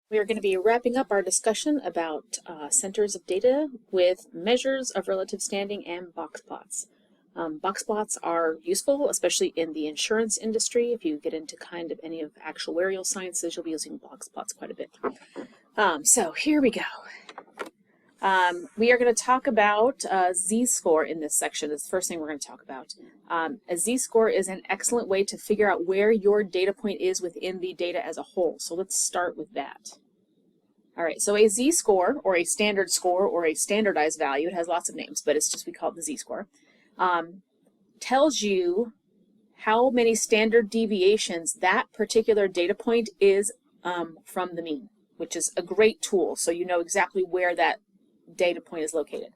We are going to be wrapping up our discussion about centers of data with measures of relative standing and box plots. Box plots are useful, especially in the insurance industry. If you get into kind of any of actuarial sciences, you'll be using box plots quite a bit. So here we go. We are going to talk about z-score in this section. It's the first thing we're going to talk about. A z-score is an excellent way to figure out where your data point is within the data as a whole. So let's start with that. All right, so a z-score, or a standard score, or a standardized value, it has lots of names, but it's just, we call it the z-score, tells you how many standard deviations that particular data point is from the mean, which is a great tool, so you know exactly where that data point is located.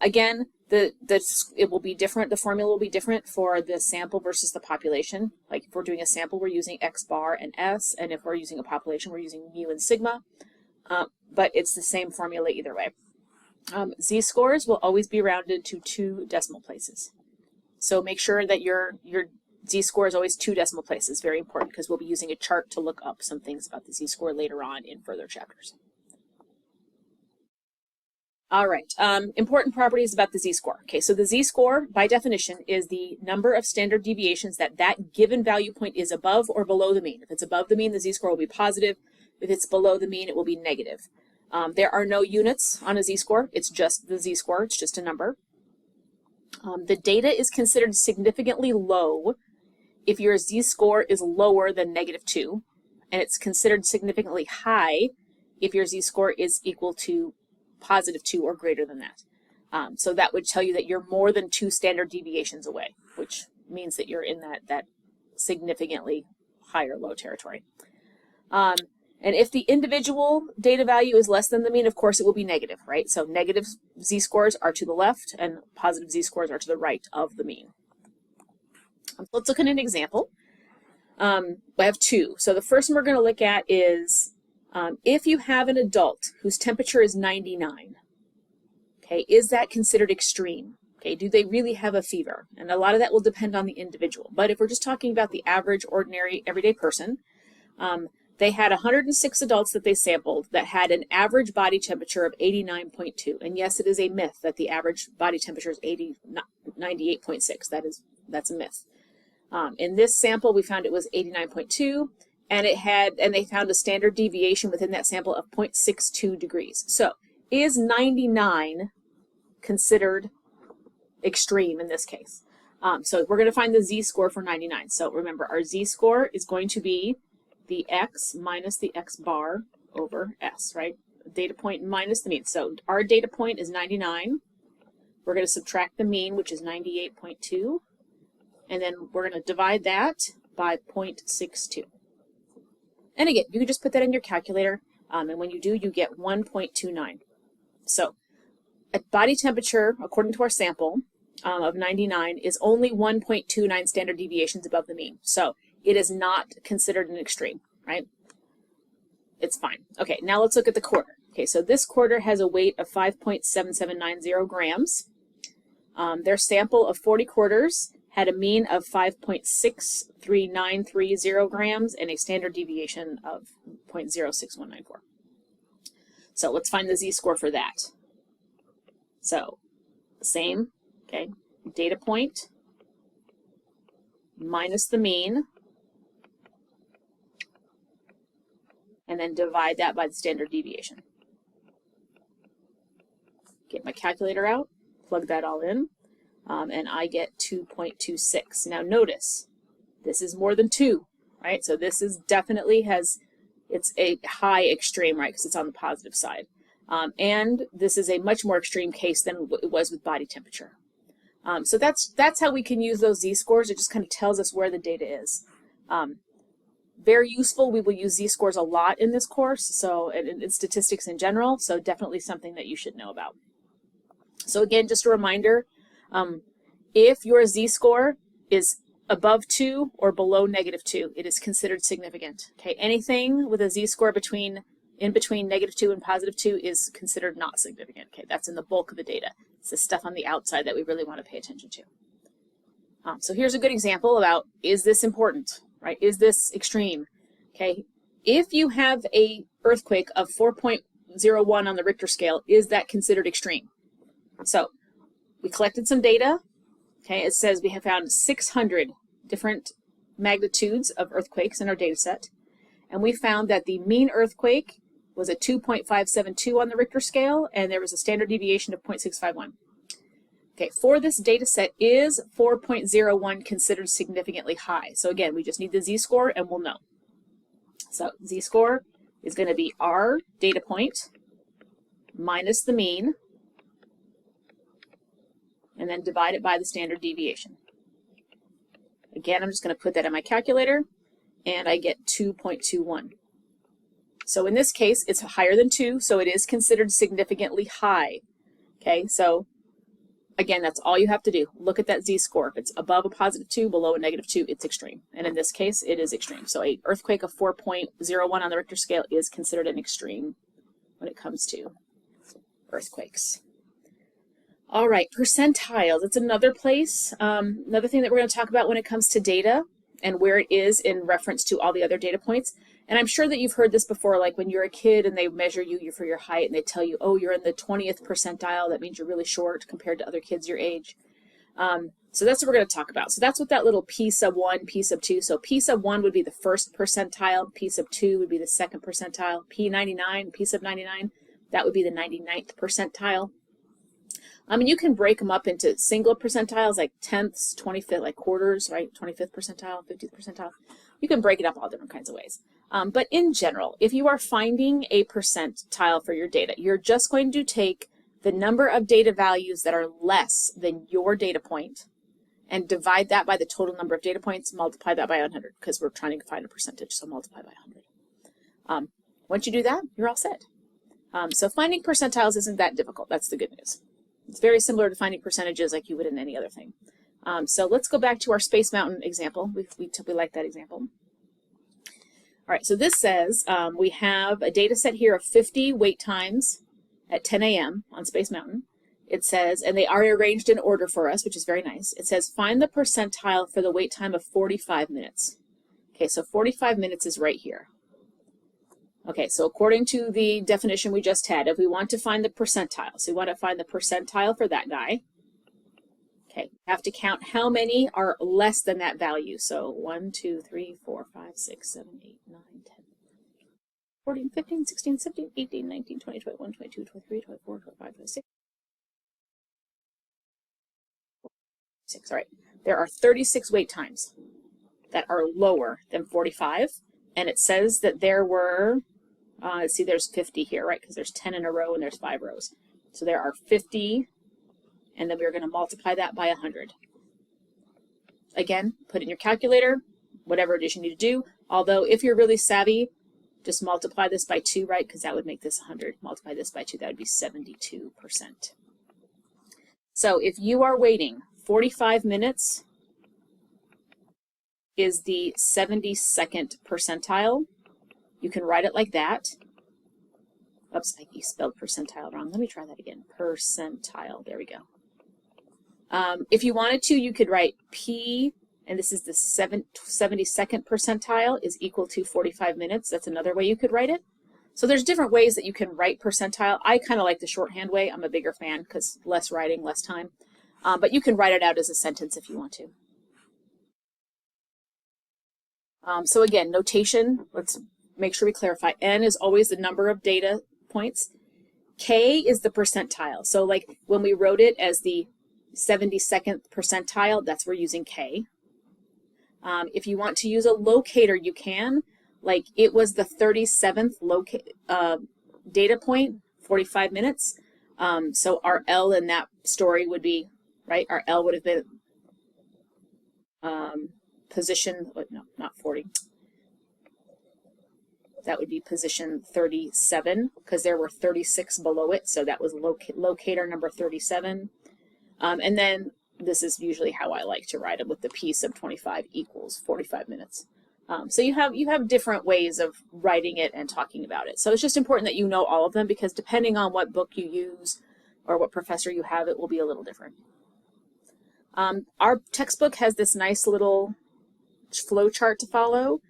Again, it will be different, the formula will be different for the sample versus the population. Like if we're doing a sample, we're using X bar and S, and if we're using a population, we're using mu and sigma, but it's the same formula either way. Z-scores will always be rounded to 2 decimal places. So make sure that your z-score is always 2 decimal places, very important, because we'll be using a chart to look up some things about the z-score later on in further chapters. All right, important properties about the z-score. Okay, so the z-score, by definition, is the number of standard deviations that given value point is above or below the mean. If it's above the mean, the z-score will be positive. If it's below the mean, it will be negative. There are no units on a z-score. It's just the z-score. It's just a number. The data is considered significantly low if your z-score is lower than -2, and it's considered significantly high if your z-score is equal to +2 or greater than that. So that would tell you that you're more than 2 standard deviations away, which means that you're in that significantly higher low territory. And if the individual data value is less than the mean, of course it will be negative, right? So negative z-scores are to the left and positive z-scores are to the right of the mean. Let's look at an example. I have 2. So the first one we're going to look at is if you have an adult whose temperature is 99, okay, is that considered extreme? Okay, do they really have a fever? And a lot of that will depend on the individual. But if we're just talking about the average, ordinary, everyday person, they had 106 adults that they sampled that had an average body temperature of 89.2. And yes, it is a myth that the average body temperature is 98.6. That's a myth. In this sample, we found it was 89.2. And they found a standard deviation within that sample of 0.62 degrees. So is 99 considered extreme in this case? So we're going to find the z-score for 99. So remember, our z-score is going to be the x minus the x bar over s, right? Data point minus the mean. So our data point is 99. We're going to subtract the mean, which is 98.2. And then we're going to divide that by 0.62. And again, you can just put that in your calculator, and when you do, you get 1.29. So at body temperature, according to our sample of 99, is only 1.29 standard deviations above the mean. So it is not considered an extreme, right? It's fine. Okay, now let's look at the quarter. Okay, so this quarter has a weight of 5.7790 grams. Their sample of 40 quarters had a mean of 5.63930 grams and a standard deviation of 0.06194. So let's find the z-score for that. So same, okay, data point minus the mean, and then divide that by the standard deviation. Get my calculator out, plug that all in. And I get 2.26. Now notice, this is more than 2, right? So this is definitely it's a high extreme, right? Because it's on the positive side. And this is a much more extreme case than it was with body temperature. So that's how we can use those z-scores. It just kind of tells us where the data is. Very useful. We will use z-scores a lot in this course, so in statistics in general, so definitely something that you should know about. So again, just a reminder, if your z-score is above 2 or below -2, it is considered significant. Okay, anything with a z-score in between -2 and +2 is considered not significant. Okay, that's in the bulk of the data. It's the stuff on the outside that we really want to pay attention to. So here's a good example about, is this important, right? Is this extreme? Okay, if you have a earthquake of 4.01 on the Richter scale, is that considered extreme? So we collected some data. Okay, it says we have found 600 different magnitudes of earthquakes in our data set. And we found that the mean earthquake was a 2.572 on the Richter scale, and there was a standard deviation of 0.651. Okay, for this data set, is 4.01 considered significantly high? So again, we just need the z-score and we'll know. So z-score is going to be our data point minus the mean, and then divide it by the standard deviation. Again, I'm just going to put that in my calculator, and I get 2.21. So in this case, it's higher than 2, so it is considered significantly high. Okay, so again, that's all you have to do. Look at that z-score. If it's above a positive 2, below a negative 2, it's extreme. And in this case, it is extreme. So an earthquake of 4.01 on the Richter scale is considered an extreme when it comes to earthquakes. All right, percentiles. It's another place, another thing that we're going to talk about when it comes to data and where it is in reference to all the other data points. And I'm sure that you've heard this before, like when you're a kid and they measure you for your height and they tell you, oh, you're in the 20th percentile. That means you're really short compared to other kids your age. So that's what we're going to talk about. So that's what that little P sub 1, P sub 2. So P sub 1 would be the first percentile. P sub 2 would be the second percentile. P99, P sub 99, that would be the 99th percentile. And you can break them up into single percentiles like tenths, 25th, like quarters, right? 25th percentile, 50th percentile. You can break it up all different kinds of ways. But in general, if you are finding a percentile for your data, you're just going to take the number of data values that are less than your data point and divide that by the total number of data points, multiply that by 100, because we're trying to find a percentage, so multiply by 100. Once you do that, you're all set. So finding percentiles isn't that difficult. That's the good news. It's very similar to finding percentages like you would in any other thing. So let's go back to our Space Mountain example. We like that example. All right, so this says we have a data set here of 50 wait times at 10 a.m. on Space Mountain. It says, and they are arranged in order for us, which is very nice. It says, find the percentile for the wait time of 45 minutes. Okay, so 45 minutes is right here. Okay, so according to the definition we just had, if we want to find the percentile, so we want to find the percentile for that guy. Okay, we have to count how many are less than that value. So 1, 2, 3, 4, 5, 6, 7, 8, 9, 10, 14, 15, 16, 17, 18, 19, 20, 21, 22, 23, 24, 25, 26. All right, there are 36 wait times that are lower than 45, and it says that there were, let's see, there's 50 here, right, because there's 10 in a row and there's 5 rows. So there are 50, and then we're going to multiply that by 100. Again, put in your calculator, whatever it is you need to do, although if you're really savvy, just multiply this by 2, right, because that would make this 100. Multiply this by 2, that would be 72%. So if you are waiting 45 minutes is the 72nd percentile. You can write it like that. Oops, I spelled percentile wrong. Let me try that again. Percentile. There we go. If you wanted to, you could write P, and this is the 72nd percentile, is equal to 45 minutes. That's another way you could write it. So there's different ways that you can write percentile. I kind of like the shorthand way. I'm a bigger fan because less writing, less time. But you can write it out as a sentence if you want to. So again, notation, let's make sure we clarify. N is always the number of data points. K is the percentile. So like when we wrote it as the 72nd percentile, that's we're using K. If you want to use a locator, you can. Like it was the 37th data point, 45 minutes. So our L in that story would be, right, our L would have been position, no, not 40. That would be position 37 because there were 36 below it. So that was locator number 37. And then this is usually how I like to write it with the P sub 25 equals 45 minutes. So you have different ways of writing it and talking about it. So it's just important that you know all of them because depending on what book you use or what professor you have, it will be a little different. Our textbook has this nice little flow chart to follow.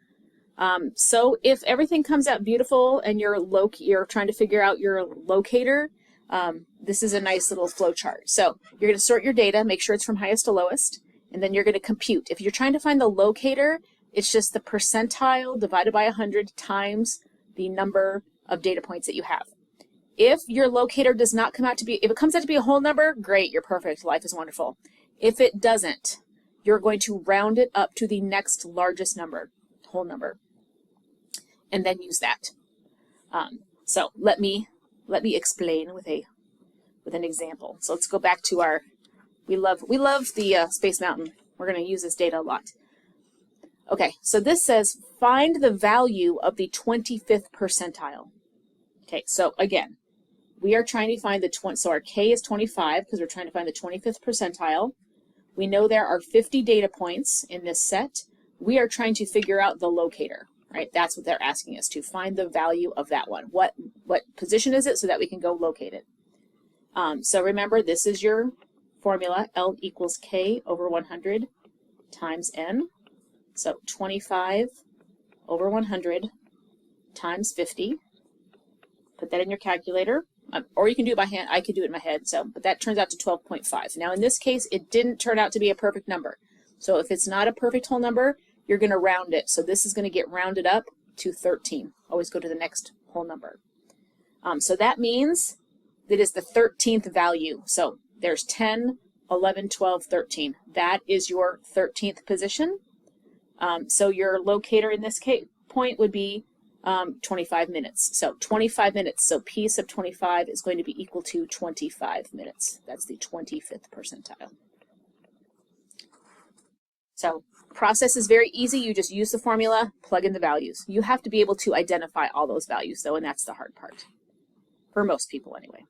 So if everything comes out beautiful and you're trying to figure out your locator, this is a nice little flow chart. So you're going to sort your data, make sure it's from highest to lowest, and then you're going to compute. If you're trying to find the locator, it's just the percentile divided by 100 times the number of data points that you have. If your locator does not come out to be, if it comes out to be a whole number, great, you're perfect, life is wonderful. If it doesn't, you're going to round it up to the next largest number, whole number, and then use that. So let me explain with an example. So let's go back to our, we love the Space Mountain. We're going to use this data a lot. Okay, so this says find the value of the 25th percentile. Okay, so again, we are trying to find so our K is 25 because we're trying to find the 25th percentile. We know there are 50 data points in this set. We are trying to figure out the locator, right? That's what they're asking us to find the value of that one. What position is it so that we can go locate it? So remember, this is your formula, L equals K over 100 times N. So 25 over 100 times 50. Put that in your calculator, or you can do it by hand. I could do it in my head, but that turns out to 12.5. Now in this case, it didn't turn out to be a perfect number. So if it's not a perfect whole number, you're going to round it. So this is going to get rounded up to 13. Always go to the next whole number. So that means that is the 13th value. So there's 10, 11, 12, 13. That is your 13th position. So your locator in this point would be 25 minutes. So 25 minutes. So P sub 25 is going to be equal to 25 minutes. That's the 25th percentile. So process is very easy. You just use the formula, plug in the values. You have to be able to identify all those values though, and that's the hard part. For most people anyway.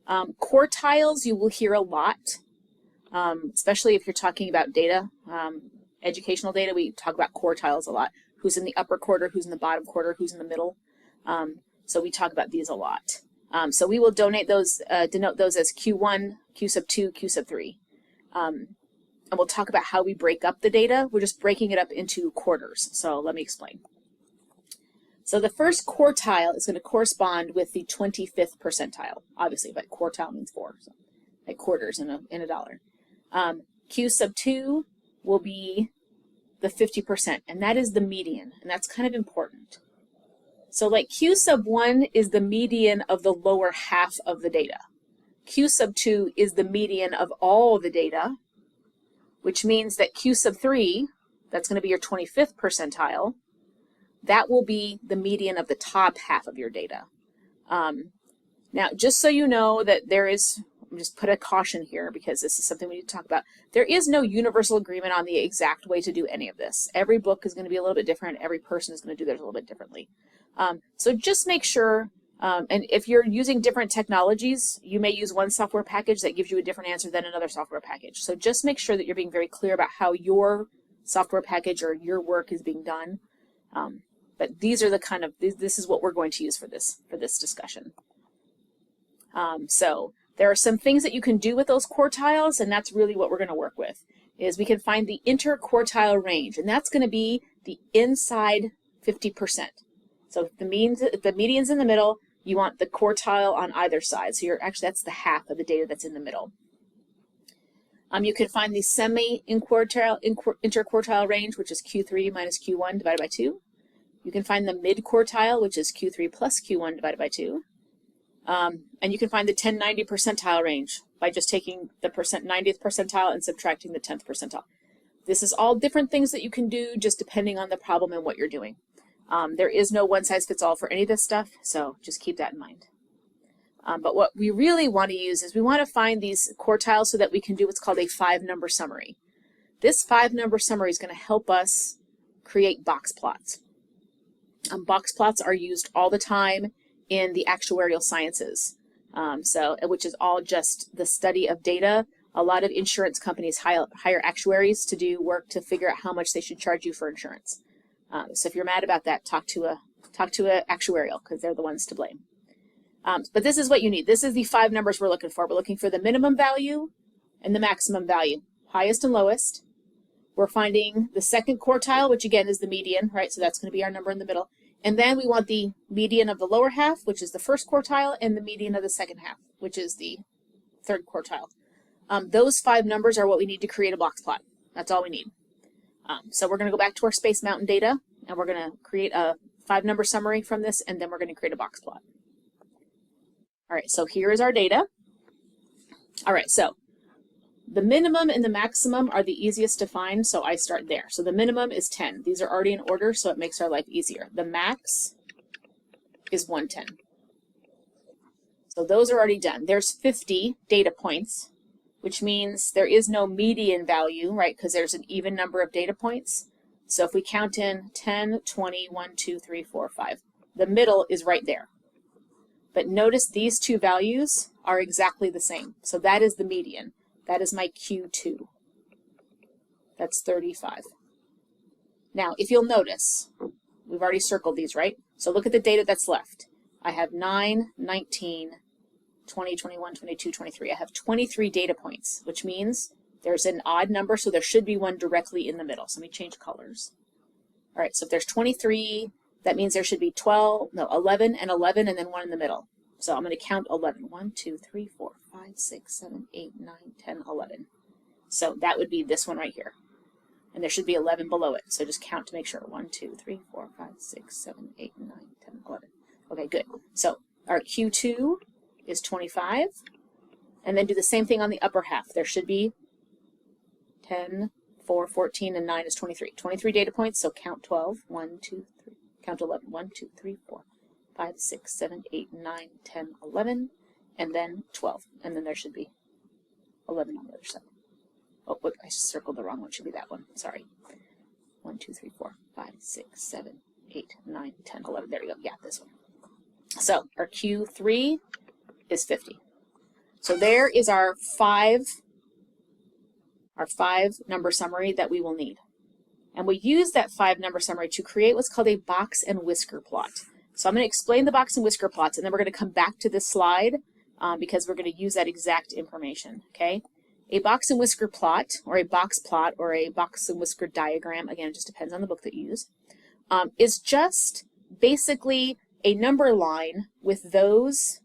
Quartiles you will hear a lot, especially if you're talking about data, educational data. We talk about quartiles a lot. Who's in the upper quarter, who's in the bottom quarter, who's in the middle. So we talk about these a lot. So we will denote those as Q1, Q sub 2, Q sub 3. And we'll talk about how we break up the data. We're just breaking it up into quarters. So let me explain. So the first quartile is going to correspond with the 25th percentile, obviously, but quartile means 4, so like quarters in a dollar. Q sub 2 will be the 50%, and that is the median, and that's kind of important. So like Q sub 1 is the median of the lower half of the data. Q sub 2 is the median of all the data, which means that Q sub 3, that's going to be your 25th percentile, that will be the median of the top half of your data. Now, just so you know that there is, just put a caution here because this is something we need to talk about. There is no universal agreement on the exact way to do any of this. Every book is going to be a little bit different. Every person is going to do theirs a little bit differently. So just make sure, and if you're using different technologies, you may use one software package that gives you a different answer than another software package. So just make sure that you're being very clear about how your software package or your work is being done. But these are the kind of, this is what we're going to use for this discussion. So there are some things that you can do with those quartiles, and that's really what we're going to work with, is we can find the interquartile range, and that's going to be the inside 50%. So if the median's in the middle, you want the quartile on either side. So that's the half of the data that's in the middle. You can find the interquartile range, which is Q3 minus Q1 divided by 2. You can find the mid-quartile, which is Q3 plus Q1 divided by 2. And you can find the 1090 percentile range by just taking the 90th percentile and subtracting the 10th percentile. This is all different things that you can do just depending on the problem and what you're doing. There is no one-size-fits-all for any of this stuff, so just keep that in mind. But what we really want to use is we want to find these quartiles so that we can do what's called a 5-number summary. This 5-number summary is going to help us create box plots. Box plots are used all the time in the actuarial sciences, which is all just the study of data. A lot of insurance companies hire actuaries to do work to figure out how much they should charge you for insurance. So if you're mad about that, talk to a actuarial, because they're the ones to blame. But this is what you need. This is the 5 numbers we're looking for. We're looking for the minimum value and the maximum value, highest and lowest. we're finding the second quartile, which again is the median, right? So that's going to be our number in the middle. And then we want the median of the lower half, which is the first quartile, and the median of the second half, which is the third quartile. Those 5 numbers are what we need to create a box plot. That's all we need. So we're going to go back to our Space Mountain data, and we're going to create a 5-number summary from this, and then we're going to create a box plot. All right, so here is our data. All right, so the minimum and the maximum are the easiest to find, so I start there. So the minimum is 10. These are already in order, so it makes our life easier. The max is 110. So those are already done. There's 50 data points, which means there is no median value, right, because there's an even number of data points. So if we count in 10, 20, 1, 2, 3, 4, 5, the middle is right there. But notice these 2 values are exactly the same. So that is the median. That is my Q2. That's 35. Now, if you'll notice, we've already circled these, right? So look at the data that's left. I have 9, 19, 20, 21, 22, 23. I have 23 data points, which means there's an odd number, so there should be one directly in the middle. So let me change colors. All right, so if there's 23, that means there should be 11 and 11, and then one in the middle. So I'm going to count 11. 1, 2, 3, 4, 5, 6, 7, 8, 9, 10, 11. So that would be this one right here. And there should be 11 below it. So just count to make sure. 1, 2, 3, 4, 5, 6, 7, 8, 9, 10, 11. Okay, good. So our Q2 is 25. And then do the same thing on the upper half. There should be 10, 4, 14, and 9 is 23. 23 data points, so count 12. 1, 2, 3. Count 11. 1, 2, 3, 4, 5, 6, 7, 8, 9, 10, 11, and then 12. And then there should be 11 on the other side. Oh, look, I circled the wrong one. It should be that one. Sorry. 1, 2, 3, 4, 5, 6, 7, 8, 9, 10, 11. There you go. Yeah, this one. So our Q3 is 50. So there is our 5-number summary that we will need. And we use that 5-number summary to create what's called a box and whisker plot. So I'm going to explain the box and whisker plots, and then we're going to come back to this slide because we're going to use that exact information, okay? A box and whisker plot, or a box plot, or a box and whisker diagram, again, it just depends on the book that you use, is just basically a number line with those,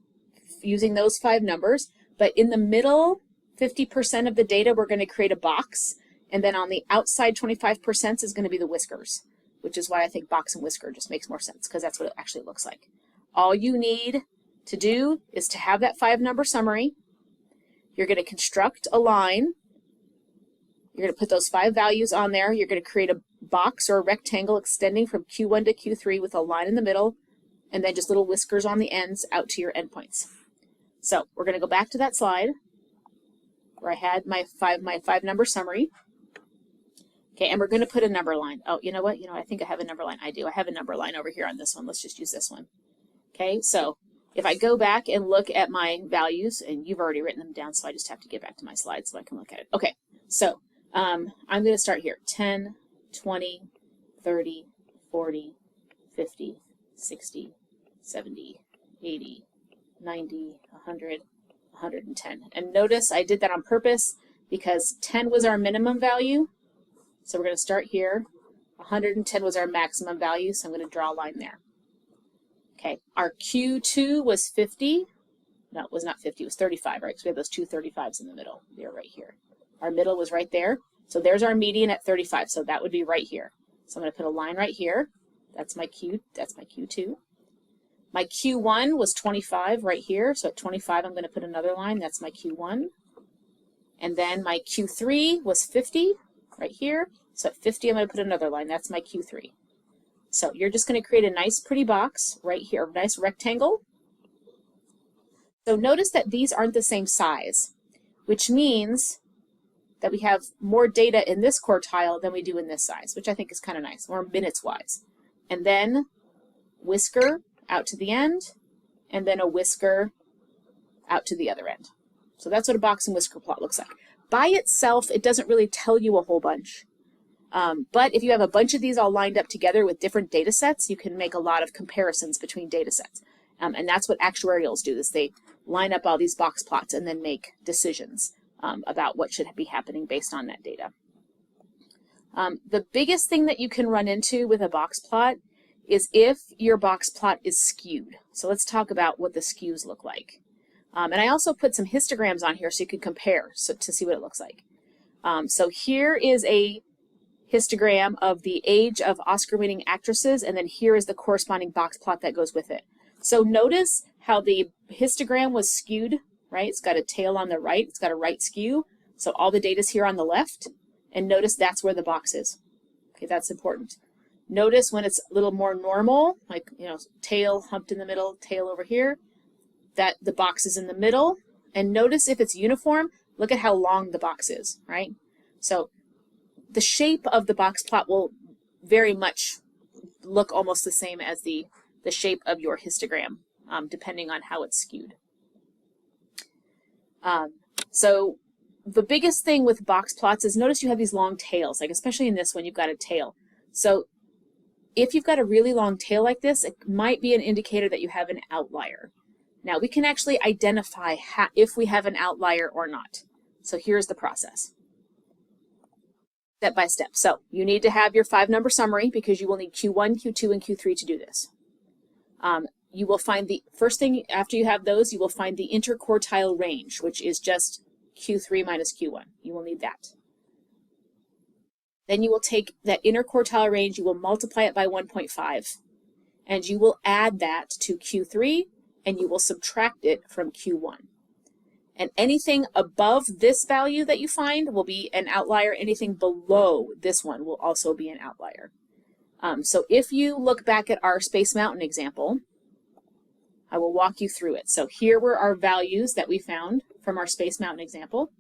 using those 5 numbers, but in the middle, 50% of the data, we're going to create a box, and then on the outside 25% is going to be the whiskers, which is why I think box and whisker just makes more sense, because that's what it actually looks like. All you need to do is to have that 5-number summary. You're going to construct a line. You're going to put those 5 values on there. You're going to create a box or a rectangle extending from Q1 to Q3 with a line in the middle, and then just little whiskers on the ends out to your endpoints. So we're going to go back to that slide where I had my 5-number summary. Okay, and we're going to put a number line. Oh, you know what? I think I have a number line. I do. I have a number line over here on this one. Let's just use this one. Okay, so if I go back and look at my values, and you've already written them down, so I just have to get back to my slides so I can look at it. Okay, so I'm going to start here. 10, 20, 30, 40, 50, 60, 70, 80, 90, 100, 110. And notice I did that on purpose because 10 was our minimum value. So we're going to start here. 110 was our maximum value, so I'm going to draw a line there. Okay, our Q2 was 50. No, it was not 50, it was 35, right? Because we have those 2 35s in the middle. They're right here. Our middle was right there. So there's our median at 35, so that would be right here. So I'm going to put a line right here. That's my Q2. My Q1 was 25 right here, so at 25 I'm going to put another line. That's my Q1. And then my Q3 was 50 right here, so at 50 I'm going to put another line. That's my Q3. So you're just going to create a nice pretty box right here, a nice rectangle. So notice that these aren't the same size, which means that we have more data in this quartile than we do in this size, which I think is kind of nice, more minutes wise. And then whisker out to the end, and then a whisker out to the other end. So that's what a box and whisker plot looks like. By itself, it doesn't really tell you a whole bunch. But if you have a bunch of these all lined up together with different data sets, you can make a lot of comparisons between data sets. And that's what actuarials do, is they line up all these box plots and then make decisions about what should be happening based on that data. The biggest thing that you can run into with a box plot is if your box plot is skewed. So let's talk about what the skews look like. And I also put some histograms on here so you could compare to see what it looks like. So here is a histogram of the age of Oscar-winning actresses, and then here is the corresponding box plot that goes with it. So notice how the histogram was skewed, right? It's got a tail on the right, it's got a right skew, so all the data's here on the left, and notice that's where the box is. Okay, that's important. Notice when it's a little more normal, like, you know, tail humped in the middle, tail over here, that the box is in the middle, and notice if it's uniform, look at how long the box is, right? So the shape of the box plot will very much look almost the same as the shape of your histogram, depending on how it's skewed. So the biggest thing with box plots is notice you have these long tails, like especially in this one, you've got a tail. So if you've got a really long tail like this, it might be an indicator that you have an outlier. Now we can actually identify if we have an outlier or not. So here's the process. Step by step. So you need to have your 5-number summary because you will need Q1, Q2, and Q3 to do this. You will find the first thing after you have those, you will find the interquartile range, which is just Q3 minus Q1. You will need that. Then you will take that interquartile range, you will multiply it by 1.5, and you will add that to Q3, and you will subtract it from Q1. And anything above this value that you find will be an outlier. Anything below this one will also be an outlier. So if you look back at our Space Mountain example, I will walk you through it. So here were our values that we found from our Space Mountain example.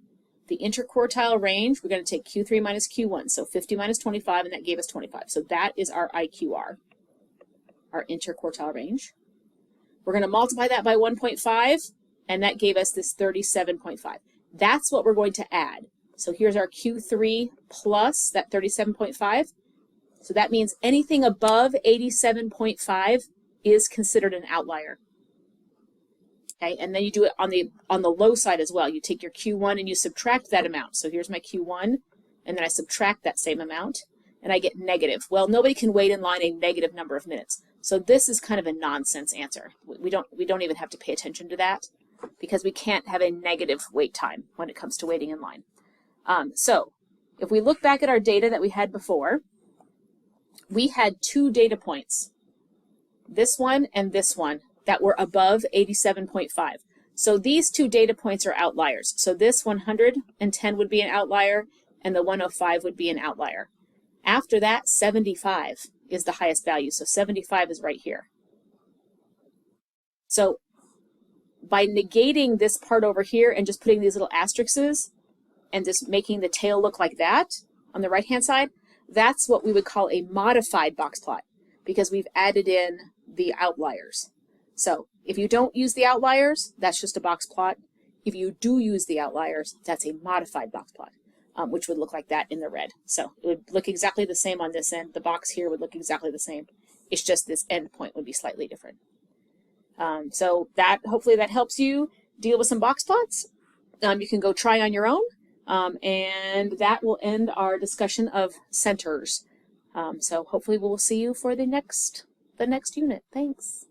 The interquartile range, we're going to take Q3 minus Q1, so 50 minus 25, and that gave us 25. So that is our IQR, our interquartile range. We're going to multiply that by 1.5, and that gave us this 37.5. That's what we're going to add. So here's our Q3 plus that 37.5. So that means anything above 87.5 is considered an outlier. Okay, and then you do it on the low side as well. You take your Q1 and you subtract that amount. So here's my Q1, and then I subtract that same amount, and I get negative. Well, nobody can wait in line a negative number of minutes. So this is kind of a nonsense answer. We don't even have to pay attention to that because we can't have a negative wait time when it comes to waiting in line. So if we look back at our data that we had before, we had 2 data points, this one and this one, that were above 87.5. So these 2 data points are outliers. So this 110 would be an outlier, and the 105 would be an outlier. After that, 75 is the highest value. So 75 is right here. So by negating this part over here and just putting these little asterisks and just making the tail look like that on the right-hand side, that's what we would call a modified box plot because we've added in the outliers. So if you don't use the outliers, that's just a box plot. If you do use the outliers, that's a modified box plot, which would look like that in the red. So it would look exactly the same on this end. The box here would look exactly the same. It's just this end point would be slightly different. So that hopefully that helps you deal with some box plots. You can go try on your own, and that will end our discussion of centers. So hopefully we'll see you for the next unit. Thanks.